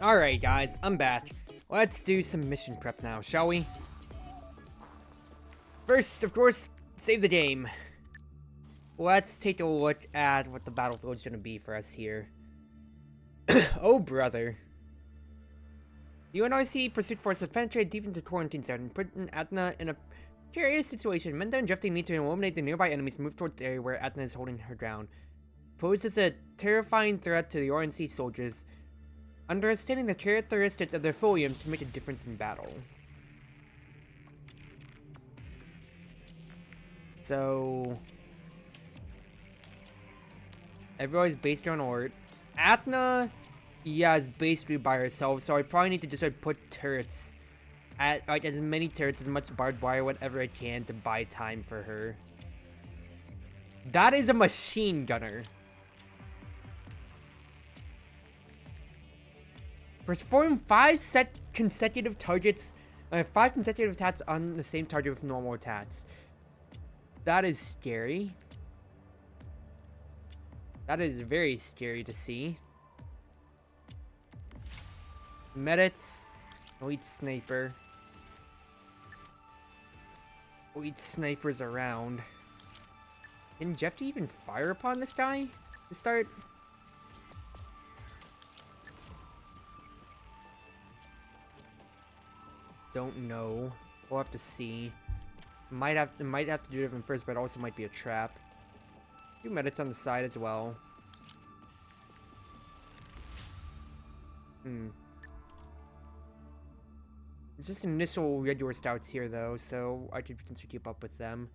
Alright guys, I'm back. Let's do some mission prep now, shall we? First, of course, save the game. Let's take a look at what the battlefield's gonna be for us here. Oh brother. The UNRC pursuit force has penetrated deep into the quarantine zone and put Atena in a curious situation. Menda and Jeffy need to eliminate the nearby enemies and move towards the area where Atena is holding her ground. Poses a terrifying threat to the RNC soldiers. Understanding the characteristics of their foliums can make a difference in battle. So everybody's basically on alert. Atena, yeah, is basically by herself, so I probably need to just put turrets at like as many turrets, as much barbed wire, whatever I can to buy time for her. That is a machine gunner. Perform 5 consecutive targets, 5 consecutive attacks on the same target with normal attacks. That is scary. That is very scary to see. Medits, elite sniper. Elite snipers around. Can Jeffy even fire upon this guy to start? Don't know. We'll have to see. Might have to do it first, but it also might be a trap. A few medics on the side as well. It's just initial Red Door Stouts here though, so I could potentially keep up with them.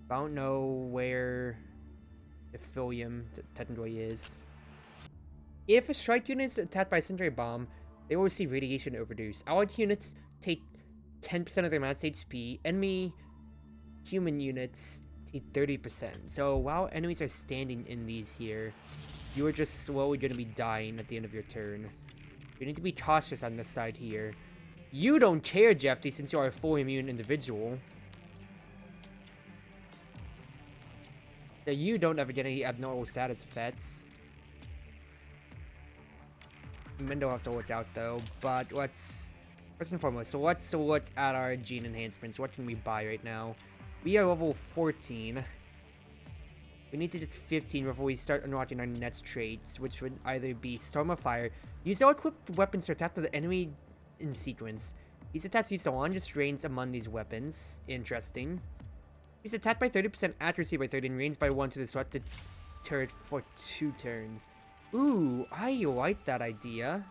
I don't know where the Philium technically is. If a strike unit is attacked by a sentry bomb, they will receive radiation overdose. Allied units take 10% of their max HP. Enemy human units take 30%. So while enemies are standing in these here, you are just slowly going to be dying at the end of your turn. You need to be cautious on this side here. You don't care, Jeffy, since you are a fully immune individual. That you don't ever get any abnormal status effects. Men don't have to look out though, but let's first and foremost, so let's look at our gene enhancements. What can we buy right now? We are level 14. We need to get 15 before we start unlocking our next traits, which would either be Storm of Fire. Use all equipped weapons to attack the enemy in sequence. These attacks use the longest range among these weapons. Interesting. Use attack by 30%, accuracy by 30, and range by 1 to the selected turret for 2 turns. Ooh, I like that idea.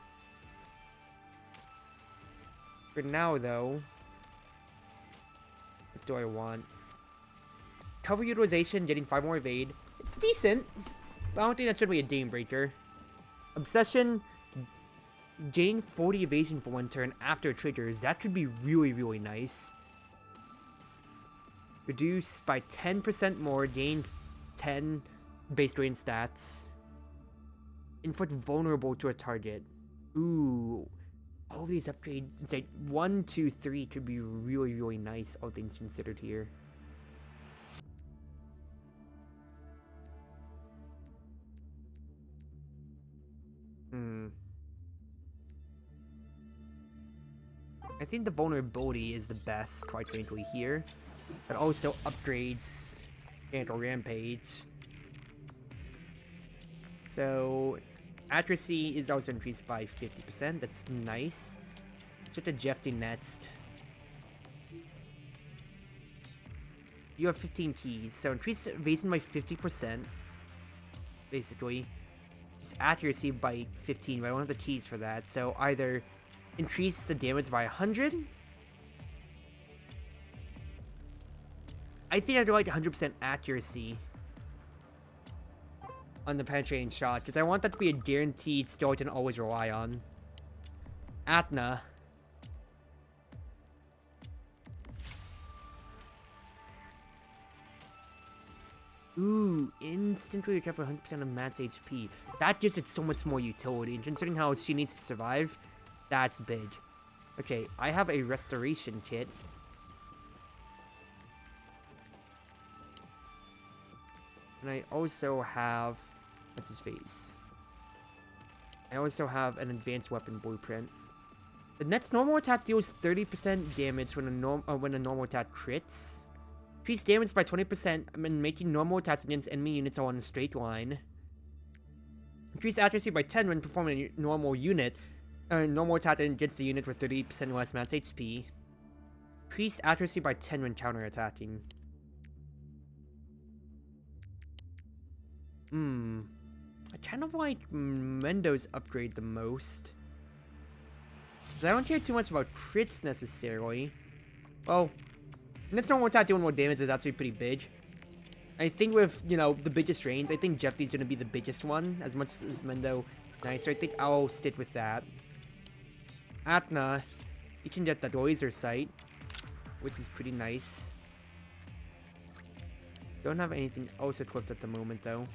For now, though, what do I want? Cover utilization, getting 5 more evade. It's decent, but I don't think that's gonna be a game breaker. Obsession, gain 40 evasion for 1 turn after it triggers. That could be really, really nice. Reduce by 10% more, gain 10 base range stats. Inflict vulnerable to a target. Ooh. All these upgrades, it's like 1, 2, 3 could be really, really nice, all things considered here. I think the vulnerability is the best, quite frankly, here. But also upgrades Angle Rampage. So accuracy is also increased by 50%. That's nice. Switch to Jeffy next. You have 15 keys, so increase evasion by 50%. Basically. Just accuracy by 15, but I don't have the keys for that. So either increase the damage by 100. I think I'd like 100% accuracy on the penetrating shot, because I want that to be a guaranteed skill I can always rely on. Atena. Ooh, instantly recover 100% of max HP. That gives it so much more utility, and considering how she needs to survive, that's big. Okay, I have a restoration kit. And I also have... what's his face? I also have an advanced weapon blueprint. The next normal attack deals 30% damage when a normal attack crits. Increase damage by 20% when making normal attacks against enemy units on a straight line. Increase accuracy by 10 when performing a normal attack against a unit with 30% less max HP. Increase accuracy by 10 when counterattacking. I kind of like Mendo's upgrade the most. I don't care too much about crits necessarily. Well, next normal attack doing more damage is actually pretty big. I think with, you know, the biggest range, I think Jeffy's gonna be the biggest one, as much as Mendo. Nice, so I think I'll stick with that. Atena, you can get that laser sight, which is pretty nice. Don't have anything else equipped at the moment, though.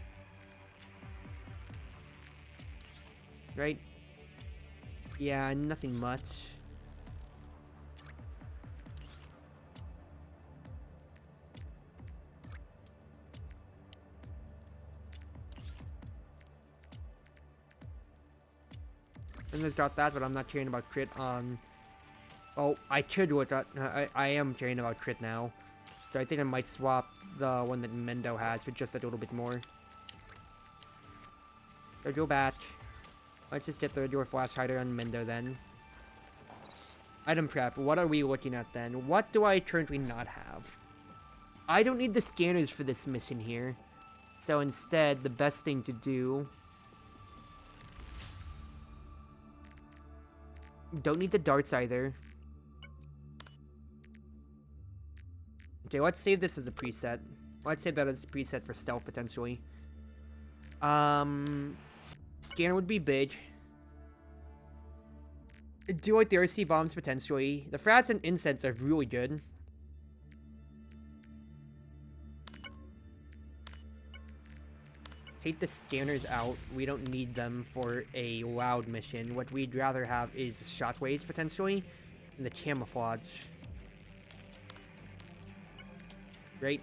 Right? Yeah, nothing much. And there's got that, but I'm not caring about crit on... Oh, I could with that. I am caring about crit now. So I think I might swap the one that Mendo has for just a little bit more. So go back. Let's just get your flash hider on Mendo then. Item prep. What are we looking at then? What do I currently not have? I don't need the scanners for this mission here. So instead, the best thing to do... Don't need the darts either. Okay, let's save this as a preset. Let's save that as a preset for stealth, potentially. Scanner would be big. I do like the RC bombs, potentially. The frats and incense are really good. Take the scanners out. We don't need them for a loud mission. What we'd rather have is shockwaves, potentially, and the camouflage. Right?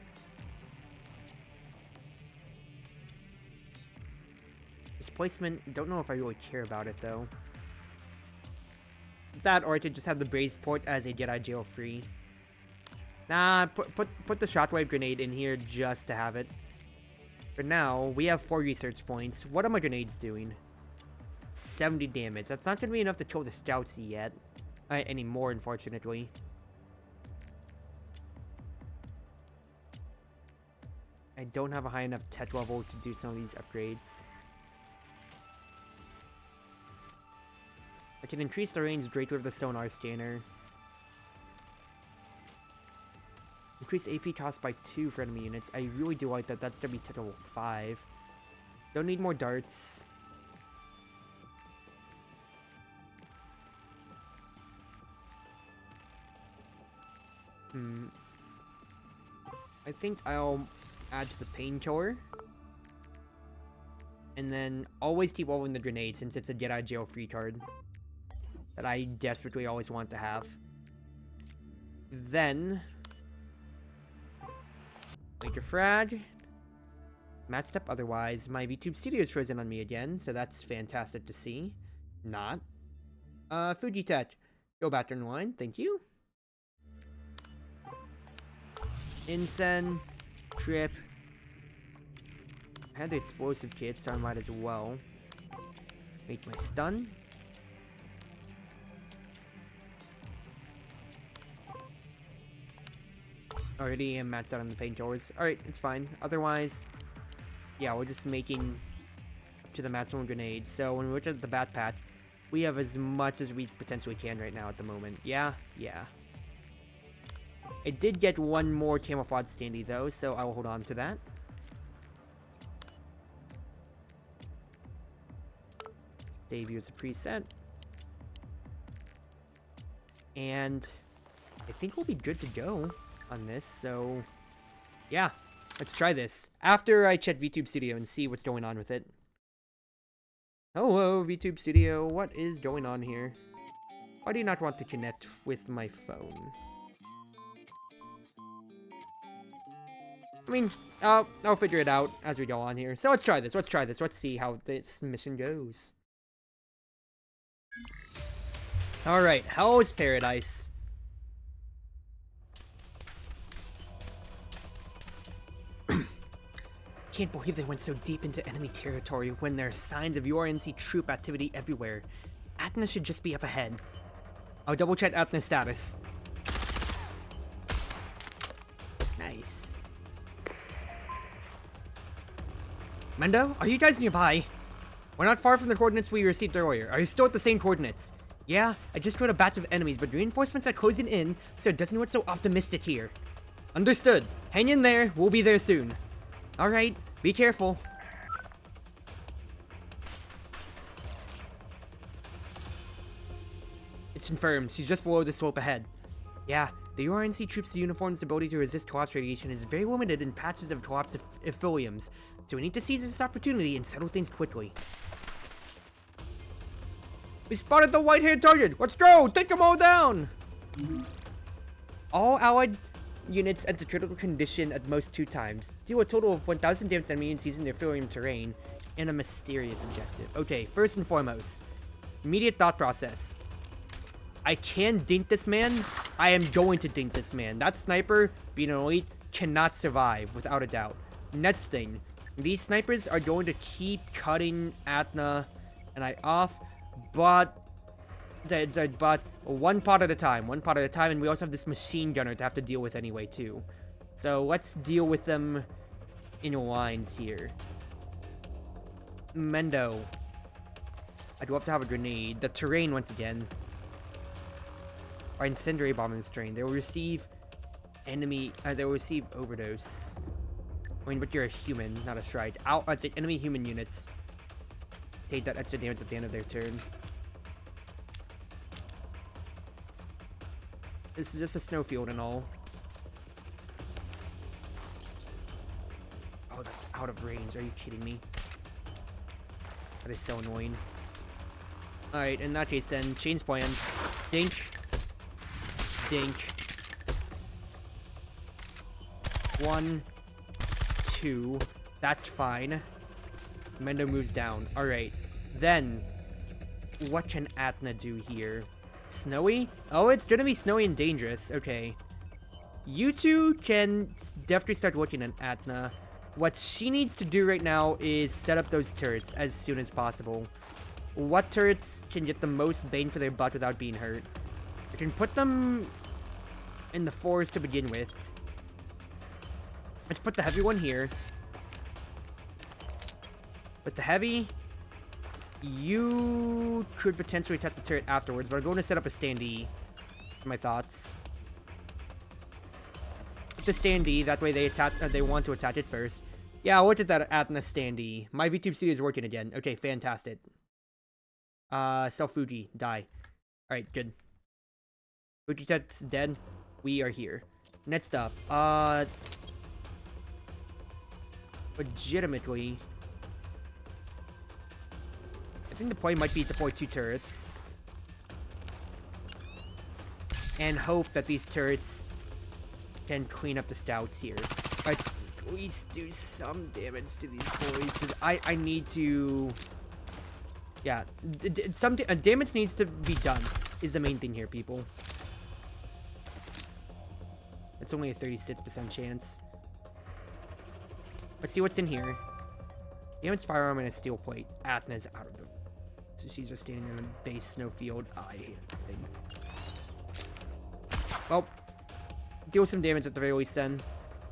Displacement, don't know if I really care about it, though. It's that, or I could just have the Braze port as a Jedi jail free. Nah, put the shockwave grenade in here just to have it. For now, we have 4 research points. What are my grenades doing? 70 damage. That's not going to be enough to kill the scouts yet. Anymore, unfortunately. I don't have a high enough tech level to do some of these upgrades. I can increase the range greatly with the sonar scanner. Increase AP cost by 2 for enemy units. I really do like that. That's going to be tech level 5. Don't need more darts. I think I'll add to the painkiller. And then always keep rolling the grenade since it's a Jedi jail free card. That I desperately always want to have. Then... Make a frag. Matched up otherwise. My VTube studio is frozen on me again, so that's fantastic to see. Not. Fuji Tech. Go back online, thank you. Incense. Trip. I had the explosive kit, so I might as well. Make my stun. Already am maxed out on the painkillers. Alright, it's fine. Otherwise, yeah, we're just making up to the maximum grenades. So when we look at the backpack, we have as much as we potentially can right now at the moment. Yeah, yeah. I did get one more camouflage standee though, so I will hold on to that. Debut as a preset. And I think we'll be good to go on this, so yeah, let's try this after I check VTube Studio and see what's going on with it. Hello, VTube Studio, what is going on here? Why do you not want to connect with my phone? I mean, I'll figure it out as we go on here. So let's try this. Let's see how this mission goes. Alright, how's paradise? Can't believe they went so deep into enemy territory when there are signs of URNC troop activity everywhere. Atena should just be up ahead. I'll double check Atena's status. Nice. Mendo, are you guys nearby? We're not far from the coordinates we received earlier. Are you still at the same coordinates? Yeah, I just killed a batch of enemies, but reinforcements are closing in, so it doesn't look so optimistic here. Understood. Hang in there. We'll be there soon. Alright, be careful. It's confirmed. She's just below the slope ahead. Yeah, the URNC troops' uniform's ability to resist collapse radiation is very limited in patches of collapse epitheliums, so we need to seize this opportunity and settle things quickly. We spotted the white-haired target! Let's go! Take them all down! All allied units enter critical condition at most 2 times. Deal a total of 1,000 damage to enemies using their epithelium terrain and a mysterious objective. Okay, first and foremost, immediate thought process. I can dink this man. I am going to dink this man. That sniper, being an elite, cannot survive, without a doubt. Next thing, these snipers are going to keep cutting Atena and I off, but one part at a time, and we also have this machine gunner to have to deal with anyway, too. So let's deal with them in lines here. Mendo. I'd love to have a grenade. The terrain, once again. Our incendiary bomb in this terrain. They will receive overdose. I mean, but you're a human, not a strike. I'd say enemy human units take that extra damage at the end of their turn. This is just a snowfield and all. Oh, that's out of range. Are you kidding me? That is so annoying. Alright, in that case then, change plans. Dink. Dink. 1, 2. That's fine. Mendo moves down. Alright. Then, what can Atena do here? Snowy? Oh, it's gonna be snowy and dangerous. Okay. You two can definitely start looking at Atena. What she needs to do right now is set up those turrets as soon as possible. What turrets can get the most bang for their buck without being hurt? I can put them in the forest to begin with. Let's put the heavy one here. But the heavy, you could potentially attack the turret afterwards, but I'm going to set up a standee. My thoughts. Put the standee, that way they want to attack it first. Yeah, I'll look at that Atena standee. My VTube studio is working again. Okay, fantastic. Fuji, die. Alright, good. Fuji-Tet's dead. We are here. Next up, legitimately, I think the play might be deploy 2 turrets. And hope that these turrets can clean up the scouts here. But please do some damage to these boys, because I need to... Yeah, some damage needs to be done, is the main thing here, people. It's only a 36% chance. Let's see what's in here. Damage firearm and a steel plate. Atena's out of the... So she's just standing in a base snowfield. I hate it. Well, deal some damage at the very least then.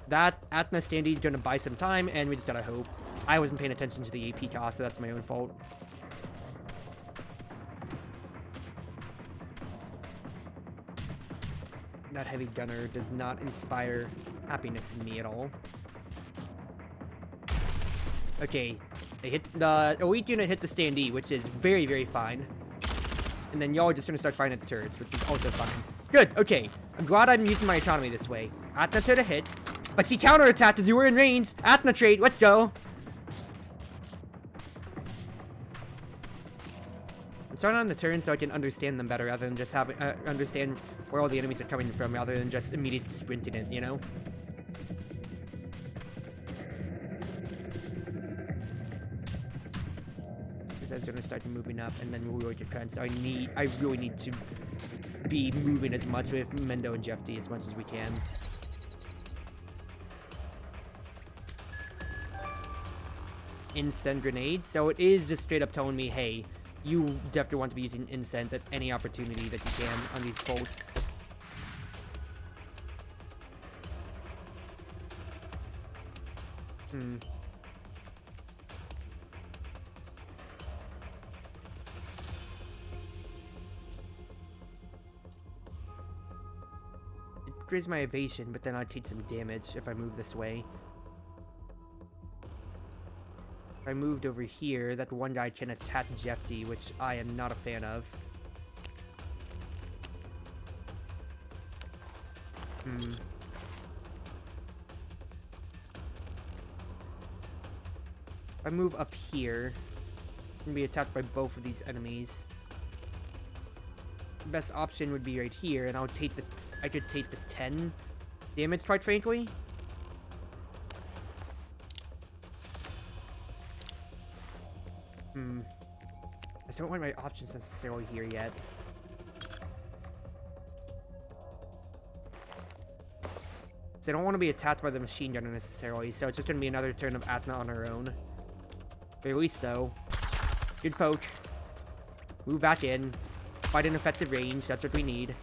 That Atena standee is going to buy some time, and we just gotta hope. I wasn't paying attention to the AP cost, so that's my own fault. That heavy gunner does not inspire happiness in me at all. Okay, they hit the elite unit hit the standee, which is very, very fine. And then y'all are just gonna start firing at the turrets, which is also fine. Good, okay. I'm glad I'm using my autonomy this way. Atena to the hit, but she counterattacked as you were in range. Atena trade, let's go. I'm starting on the turn so I can understand them better, rather than just having understand where all the enemies are coming from, rather than just immediately sprinting it, you know? Because I was gonna start moving up, and then we'll really get trend. So I really need to be moving as much with Mendo and Jeff D as much as we can. Incense grenades. So it is just straight up telling me, hey, you definitely want to be using incense at any opportunity that you can on these folds. It increases my evasion, but then I'd take some damage if I move this way. If I moved over here, that one guy can attack Jeff D, which I am not a fan of. If I move up here, I'm gonna be attacked by both of these enemies. The best option would be right here, and I could take the 10 damage, quite frankly. I just don't want my options necessarily here yet. So I don't want to be attacked by the machine gunner necessarily, so it's just going to be another turn of Atena on her own. Very least, though. Good poke. Move back in. Fight an effective range. That's what we need.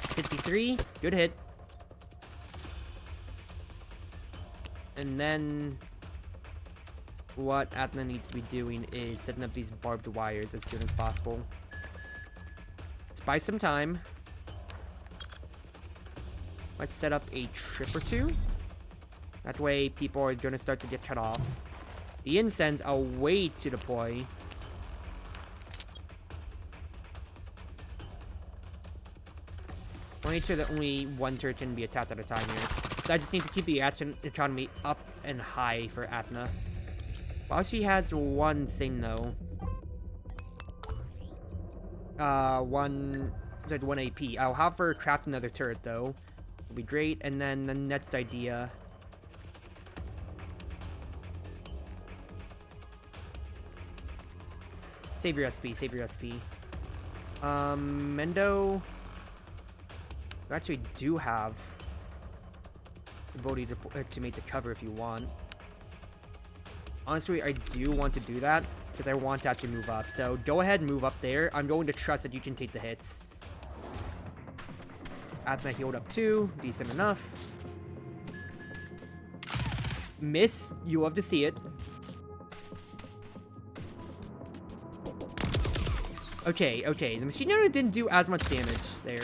63. Good hit. And then what Atena needs to be doing is setting up these barbed wires as soon as possible. Let's buy some time. Let's set up a trip or two. That way people are going to start to get cut off. The incense, I'll wait to deploy. I'll make sure that only one turret can be attacked at a time here. So I just need to keep the action economy up and high for Atena. While she has one thing though. One AP. I'll have her craft another turret though. It'll be great. And then the next idea. Save your SP, save your SP. Mendo. You actually do have the ability to make the cover if you want. Honestly, I do want to do that because I want to actually move up. So go ahead and move up there. I'm going to trust that you can take the hits. Atena healed up 2. Decent enough. Miss. You love to see it. Okay, okay. The machine gunner didn't do as much damage there.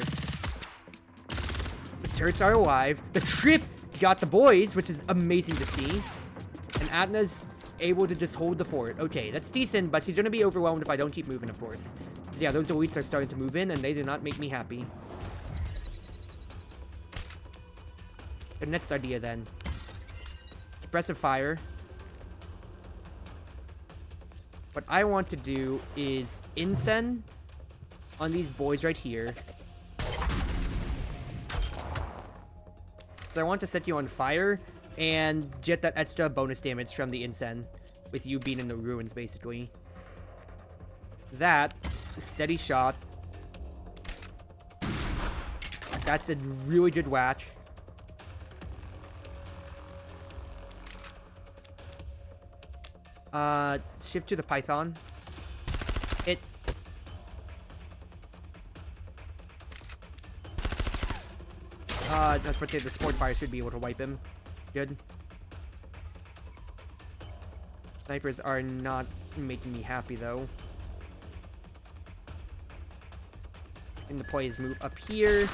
The turrets are alive. The trip got the boys, which is amazing to see. And Atena's able to just hold the fort. Okay, that's decent, but she's going to be overwhelmed if I don't keep moving, of course. So yeah, those elites are starting to move in, and they do not make me happy. The next idea, then. Suppressive fire. What I want to do is incense on these boys right here. So I want to set you on fire and get that extra bonus damage from the incense with you being in the ruins, basically. That, steady shot. That's a really good whack. Shift to the Python. Hit. That's what the Sport Fire should be able to wipe him. Good. Snipers are not making me happy, though. And the play is move up here.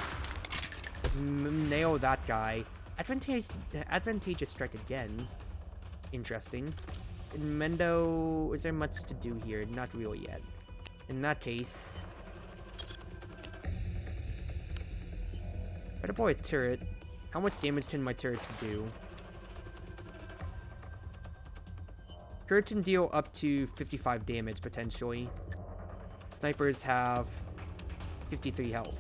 Nail that guy. Advantageous strike again. Interesting. In Mendo, is there much to do here? Not really yet. In that case, if I deploy a turret, how much damage can my turret do? Turret can deal up to 55 damage, potentially. Snipers have 53 health.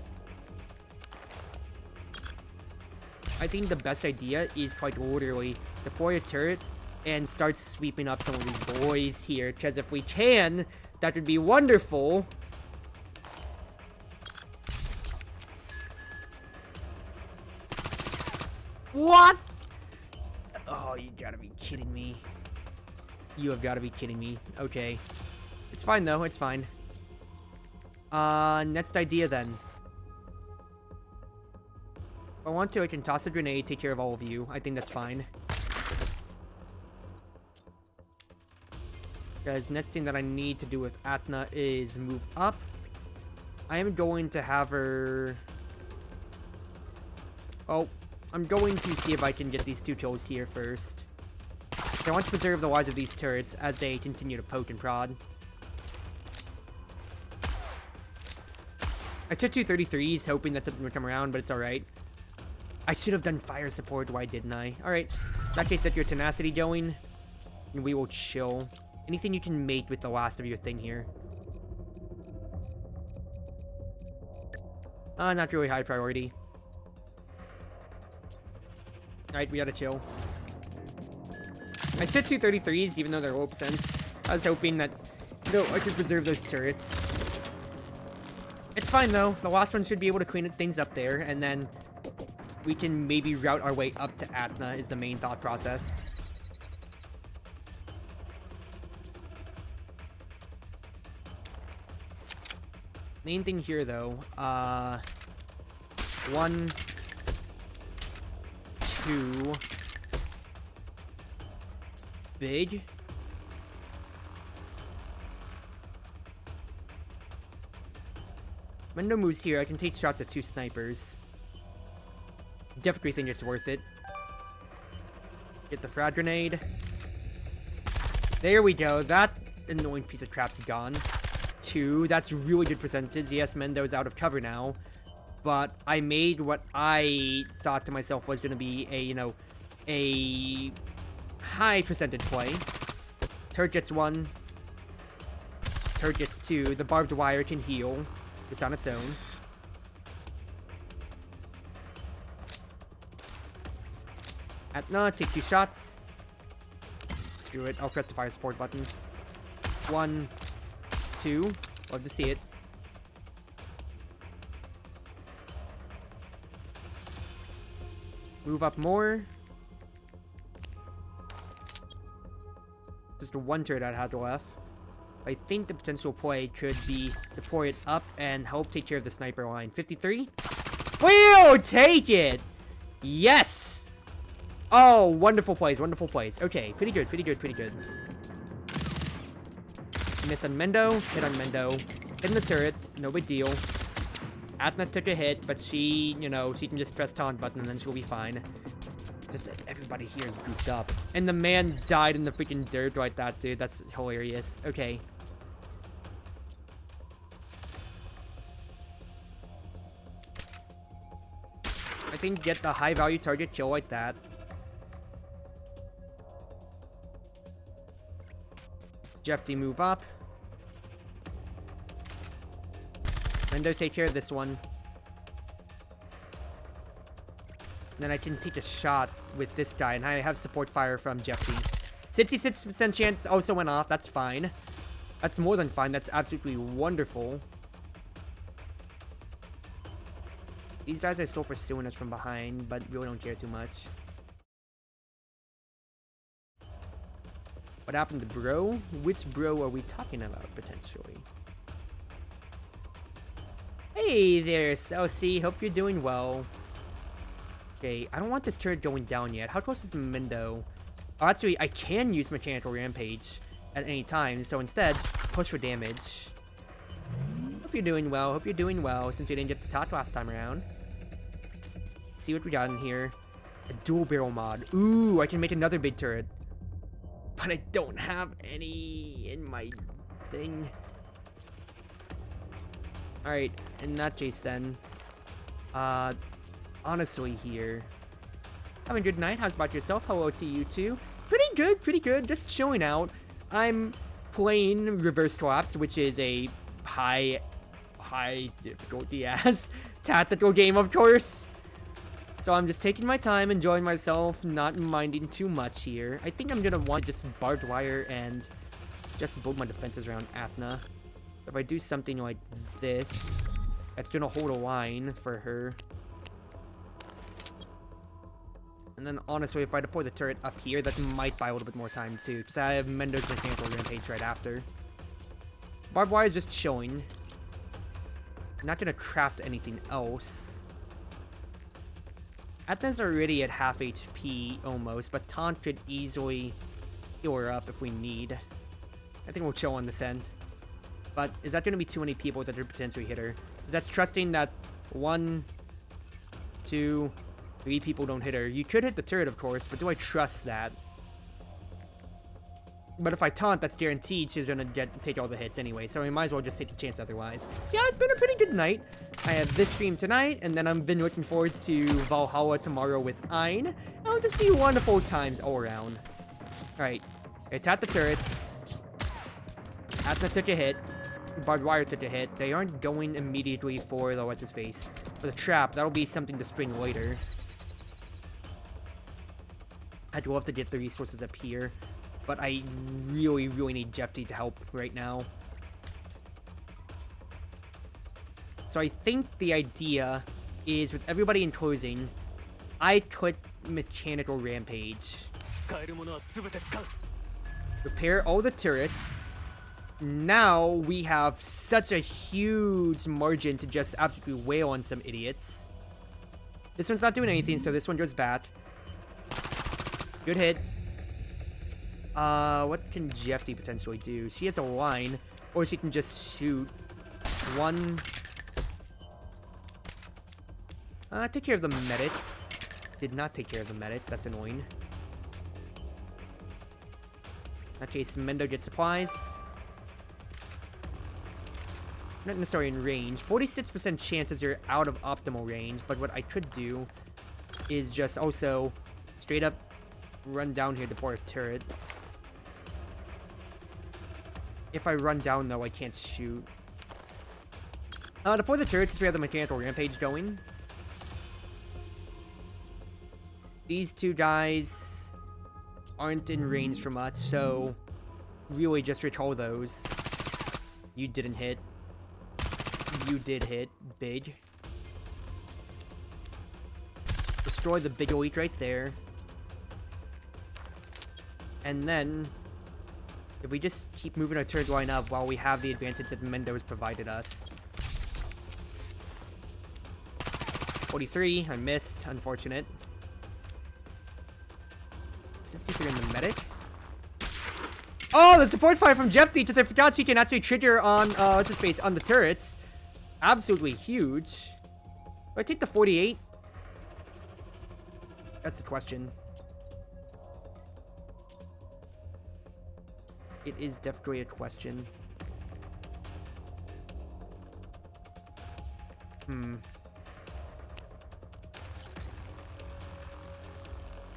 I think the best idea is quite literally deploy a turret and start sweeping up some of these boys here, because if we can, that would be wonderful. What? Oh, you gotta be kidding me. You have gotta be kidding me. Okay. It's fine, though. It's fine. Next idea, then. If I want to, I can toss a grenade, take care of all of you. I think that's fine. Guys, next thing that I need to do with Atena is move up. I am going to have her... Oh, I'm going to see if I can get these 2 kills here first. I want to preserve the lives of these turrets as they continue to poke and prod. I took 2 33s, hoping that something would come around, but it's alright. I should have done fire support, why didn't I? Alright, in that case, let your tenacity going, and we will chill. Anything you can make with the last of your thing here. Not really high priority. Alright, we gotta chill. I took 2 33s, even though they're low percents. I was hoping that, you know, I could preserve those turrets. It's fine, though. The last one should be able to clean things up there, and then we can maybe route our way up to Atena, is the main thought process. Main thing here, though, 1, 2, big. Mendo moves here, I can take shots at 2 snipers. Definitely think it's worth it. Get the frag grenade. There we go, that annoying piece of crap's gone. 2, that's really good percentage. Yes, Mendo's out of cover now. But I made what I thought to myself was going to be a, you know, a high percentage play. Turret gets 1. Turret gets 2. The barbed wire can heal just on its own. Atena, take 2 shots. Screw it, I'll press the fire support button. 1, 2. Love to see it. Move up more. Just 1 turret I had left. I think the potential play could be deploy it up and help take care of the sniper line. 53? We'll take it! Yes! Oh, wonderful plays, wonderful plays. Okay, pretty good, pretty good, pretty good. Miss on Mendo, hit on Mendo. Hit in the turret, no big deal. Atena took a hit, but she, you know, she can just press taunt button and then she'll be fine. Just that everybody here is grouped up. And the man died in the freaking dirt like that, dude. That's hilarious. Okay. I think get the high value target kill like that. Jeff D move up. Mendo take care of this one. And then I can take a shot with this guy, and I have support fire from Jeff D. 66% chance also went off. That's fine. That's more than fine. That's absolutely wonderful. These guys are still pursuing us from behind, but really don't care too much. What happened to bro? Which bro are we talking about, potentially? Hey there, Celsi. Hope you're doing well. Okay, I don't want this turret going down yet. How close is Mendo? Oh, actually, I can use Mechanical Rampage at any time, so instead, push for damage. Hope you're doing well. Hope you're doing well, since we didn't get to talk last time around. Let's see what we got in here. A dual barrel mod. Ooh, I can make another big turret. But I don't have any in my thing. Alright, in that case then. Honestly here. Have a good night. How's about yourself? Hello to you too. Pretty good, pretty good. Just chilling out. I'm playing Reverse Collapse, which is a high difficulty ass tactical game, of course. So I'm just taking my time, enjoying myself, not minding too much here. I think I'm gonna want to just barbed wire and just build my defenses around Atena. If I do something like this, that's gonna hold a line for her. And then, honestly, if I deploy the turret up here, that might buy a little bit more time, too. Because I have Mendo's Mechanical Rampage right after. Barbed Wire is just showing. Not going to craft anything else. Athena's already at half HP, almost. But Taunt could easily heal her up if we need. I think we'll chill on this end. But is that going to be too many people that could potentially hit her? Because that's trusting that 1, 2, 3 people don't hit her. You could hit the turret, of course, but do I trust that? But if I taunt, that's guaranteed she's gonna take all the hits anyway, so I might as well just take the chance otherwise. Yeah, it's been a pretty good night. I have this stream tonight, and then I've been looking forward to Valhalla tomorrow with Ein. It'll just be wonderful times all around. Alright, attack the turrets. Atena took a hit. Barbed Wire took a hit. They aren't going immediately for the what's-his-face. For the trap, that'll be something to spring later. I'd love to get the resources up here, but I really, really need Jeffy to help right now. So I think the idea is, with everybody in closing, I click Mechanical Rampage. Repair all the turrets. Now we have such a huge margin to just absolutely wail on some idiots. This one's not doing anything, so this one goes back. Good hit. What can Jeffy potentially do? She has a line, or she can just shoot. One. Take care of the medic. Did not take care of the medic. That's annoying. In that case, Mendo gets supplies. Not necessarily in range. 46% chances you're out of optimal range, but what I could do is just also straight up run down here to deploy a turret. If I run down, though, I can't shoot. Deploy the turret since we have the Mechanical Rampage going. These two guys aren't in range for much, so really just recall those. You didn't hit. You did hit. Big. Destroy the big elite right there. And then, if we just keep moving our turret line up while we have the advantage that Mendo has provided us. 43, I missed. Unfortunate. 63 in the medic. Oh, the support fire from Jeffy, because I forgot she can actually trigger on, what's his face, on the turrets. Absolutely huge. Do I take the 48? That's the question. It is definitely a question.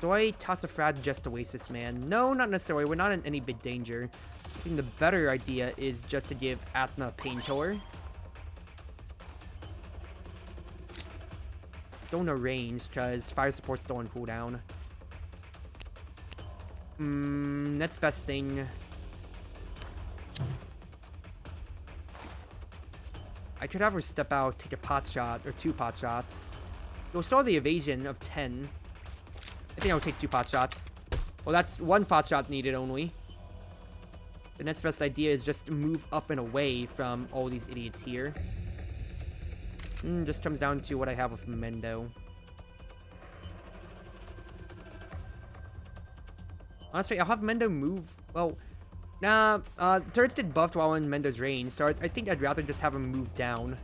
Do I toss a frag just to waste this man? No, not necessarily. We're not in any big danger. I think the better idea is just to give Atena a painkiller. Still no range, because fire support's still on cooldown. Next best thing. I could have her step out, take a pot shot, or 2 pot shots. We'll still have the evasion of 10. I think I'll take 2 pot shots. Well, that's 1 pot shot needed only. The next best idea is just to move up and away from all these idiots here. Just comes down to what I have with Mendo. Honestly, I'll have Mendo move. Well, nah, turrets get buffed while in Mendo's range, so I think I'd rather just have him move down.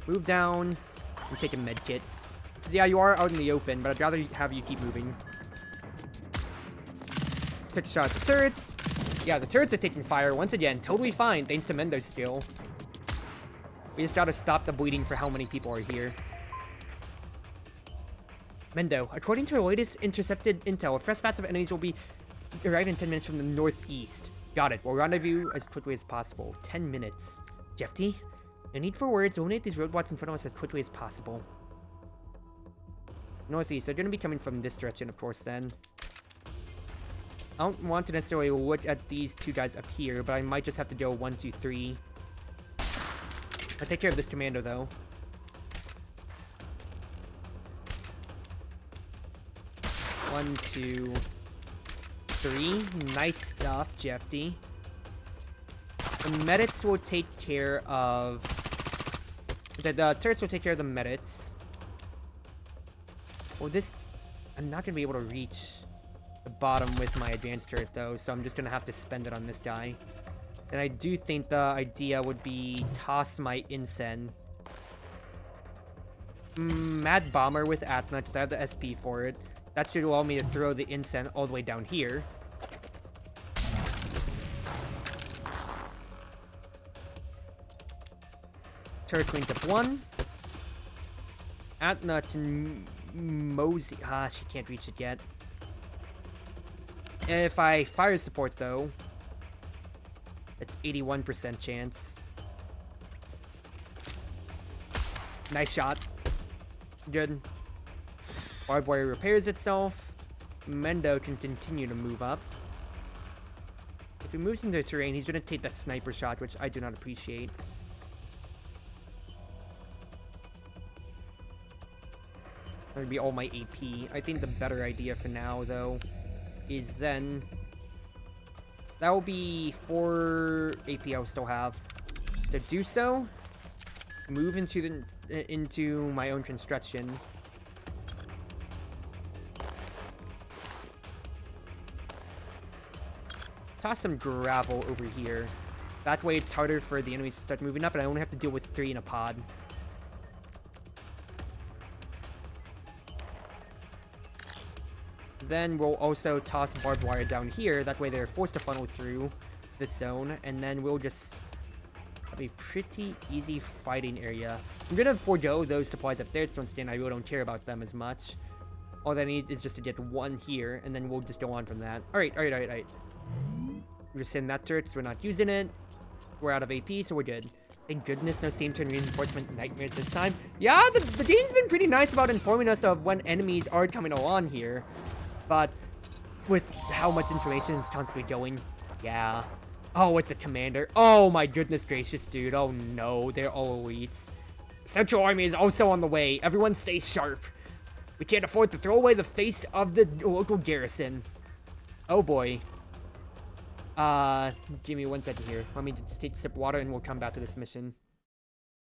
Move down and take a med kit. Because, yeah, you are out in the open, but I'd rather have you keep moving. Took a shot at the turrets. Yeah, the turrets are taking fire. Once again, totally fine, thanks to Mendo's skill. We just gotta stop the bleeding for how many people are here. Mendo, according to our latest intercepted intel, a fresh batch of enemies will be arriving in 10 minutes from the northeast. Got it. We'll rendezvous as quickly as possible. 10 minutes. Jeffy, no need for words. Eliminate these roadblocks in front of us as quickly as possible. Northeast. They're gonna be coming from this direction, of course, then. I don't want to necessarily look at these 2 guys up here, but I might just have to go 1, 2, 3. I'll take care of this commando, though. 1, 2, 3. Nice stuff, GFD. The medics will take care of... The turrets will take care of the medics. Well, this... I'm not going to be able to reach the bottom with my advanced turret, though, so I'm just going to have to spend it on this guy. And I do think the idea would be toss my Incen. Mad Bomber with Atena, because I have the SP for it. That should allow me to throw the Incen all the way down here. Turret cleans up 1. Atena to mosey. Ah, she can't reach it yet. If I fire support, though, it's 81% chance. Nice shot. Good. Barbed wire repairs itself. Mendo can continue to move up. If he moves into the terrain, he's going to take that sniper shot, which I do not appreciate. That would be all my AP. I think the better idea for now, though, is then... That will be 4 AP I'll still have. To do so, move into my own construction. Toss some gravel over here. That way it's harder for the enemies to start moving up, and I only have to deal with 3 in a pod. Then we'll also toss barbed wire down here. That way they're forced to funnel through this zone. And then we'll just have a pretty easy fighting area. I'm going to forego those supplies up there. So once again, I really don't care about them as much. All that I need is just to get 1 here. And then we'll just go on from that. Alright. We're just sending that turret because we're not using it. We're out of AP, so we're good. Thank goodness no same turn reinforcement nightmares this time. Yeah, the game's been pretty nice about informing us of when enemies are coming along here. But with how much information is constantly going, yeah. Oh, it's a commander. Oh my goodness gracious, dude. Oh no, they're all elites. Central Army is also on the way. Everyone stay sharp. We can't afford to throw away the face of the local garrison. Oh boy. Give me 1 second here. Let me just take a sip of water and we'll come back to this mission.